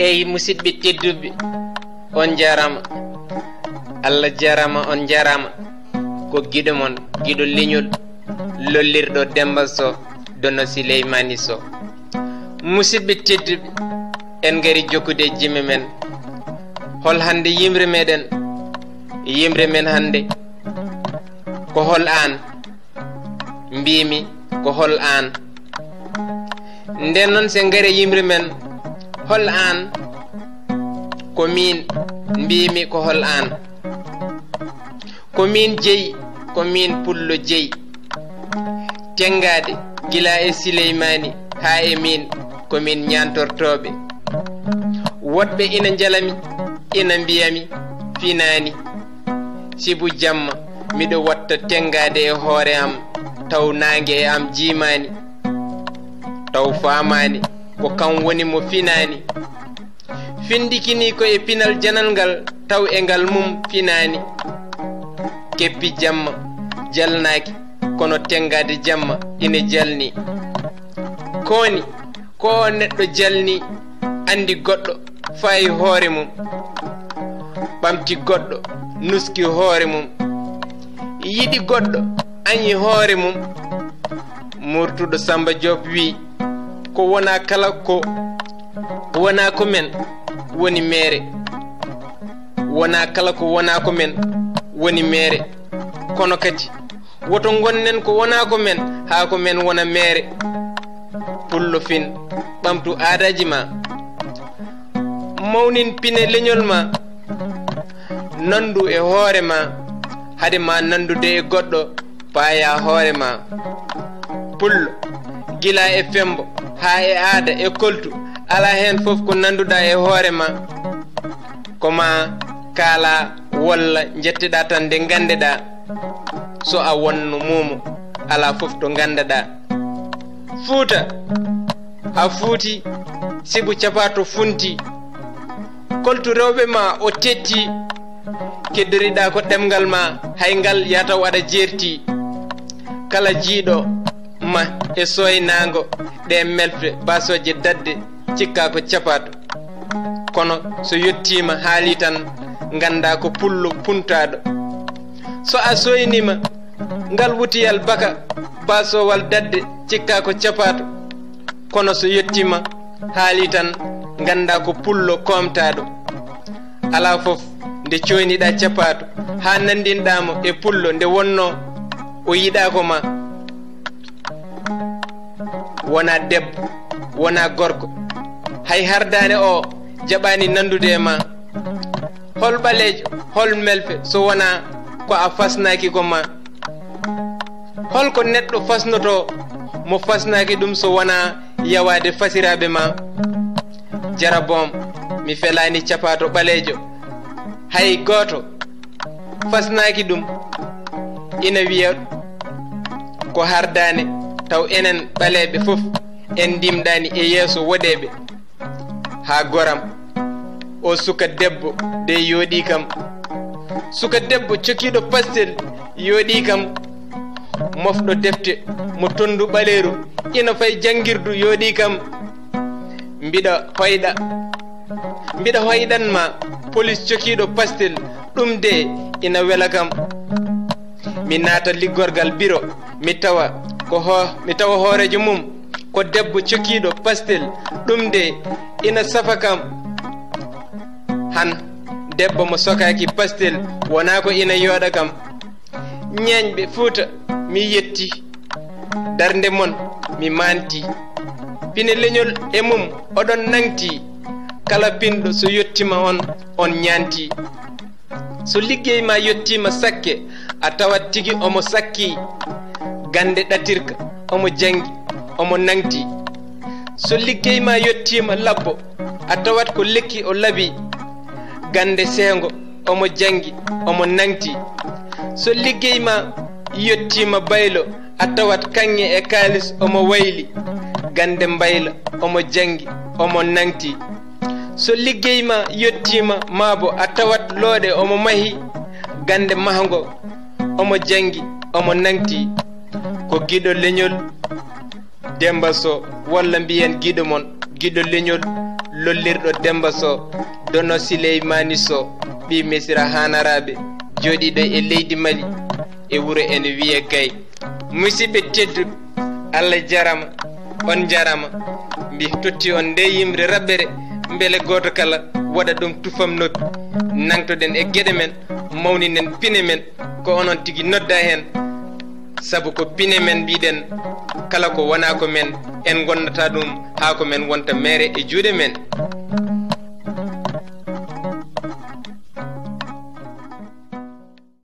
eyi musidɓe tedduɓe on jarama Allah jarama on jarama ko giɗo mon giɗo leñol lollirɗo Demba Sow Dono Souleymany Sow musidɓe tedduɓe en gari jokkude jimme men hol hande yimre men hande ko hol an mbimi ko hol an nden noon se gari yimre men hol an ko min mbimi ko hol an ko min jeeyi ko min pullo jeeyi tengade gila e Souleymany ha e min ko min ñantortoɓe woɗɓe ina jalami ina mbiyami finani sibu jamma miɗo watta tengade e hoore am taw nangue e am jimani taw famani ko kam woni mo finani findikini ko e pinal janal ngal taw e ngal mum finani keppi jamma jalnaki kono tengade jamma ina jalni koni ko neɗɗo jalni andi goɗɗo fayi hoore mum ɓamti goɗɗo nuski hoore mum yiɗi goɗɗo añi hoore mum murtuɗo Samba Diop wi ko wona kala ko wona ko men woni mere wona kala ko wona ko men woni mere kono kadi woto gonnen ko wona ko men ha ko men wona mere pullo fin ɓamtu aadaji ma mawnin pine leñol ma nandu e hoore ma hade ma nandude e goɗɗo paaya hoore ma pullo gila e fembo ha e aada e koltu ala hen fof ko nanduɗa e hoore ma koma kaala walla jetteɗa tan nde gandeɗa so a wonno mumo ala fof to gandeɗa fuuta a fuuti sibu capato funti koltu rewɓe ma o tetti keddoriɗa ko ɗemgal ma hay ngal yataw aɗa jerti kala jiiɗo ma e soynago ɗe melfe basoje dadde cikka ko capato kono so yettima haali tan ganda ko pullo puntaɗo so a soynima ngal wutiyal baka basowal dadde cikka ko capato kono so yettima haali tan ganda ko pullo komtaɗo ala fof nde coyniɗa capato ha nandinɗamo e pullo nde wonno o yiɗa ko ma wona debbo wona gorko hay hardane o jaɓani nandude e ma hol ɓalejo hol melfe so wona ko a fasnaki ko ma holko neɗɗo fasnoto mo fasnaki ɗum so wona yawade fasiraɓe ma jarabom mi felani capato ɓalejo hay goto fasnaki ɗum ina wiya ko hardane taw enen ɓaleɓe fof en ndimɗani e yeeso woɗeɓe ha goram o suka debbo de yooɗi kam suka debbo cokiɗo pastel yooɗi kam mofɗo defte mo tondu ɓaleeru ina fay jangirdu yooɗi kam mbiɗa hoyɗanma police cokiɗo pastel ɗum de ina wela kam mi naata liggorgal biro mi tawa hoorejo mum ko debbo cokiɗo pastel ɗum de ina safa kam han debbo mo sokaki pastel wona ko ina yooɗa kam ñeeñɓe Fuuta mi yetti darnde mon mi manti pine leñol e mum oɗon nangti kala pinɗo so yettima on ñanti so liggey ma yettima sakke a tawat tigi omo sakki gande ɗatirka omo jangi omo nangti so liggey ma yettima labbo a tawat ko lekki o laabi gande sengo omo jangi omo nangti so liggey ma yettima baylo a tawat kanŋe e kalis omo wayli gande mbayla omo jangi omo nangti so liggey ma yettima maabo a tawat looɗe omo mahi gande mahango omo jangi omo nangti ko giɗo leñol Demba Sow walla mbiyen giɗo mon giɗo leñol lollirɗo Demba Sow Dono Sileymani Sow ɓi Missira Hanaraɓe joɗiɗo e leydi Mali e wuro ene wiye Gaye. Musidɓe tedduɓe, Allah jarama, on jarama, mbi totti on nde yimre raɓɓere beele goto kala waɗa ɗum tufam noppi nangtoɗen e gueɗe men, mawninen pine men ko onon tigui nodda hen, saabu ko pine men mbiɗen kala ko wona ko men en gonnata ɗum ha ko men wonta mere e juuɗe men.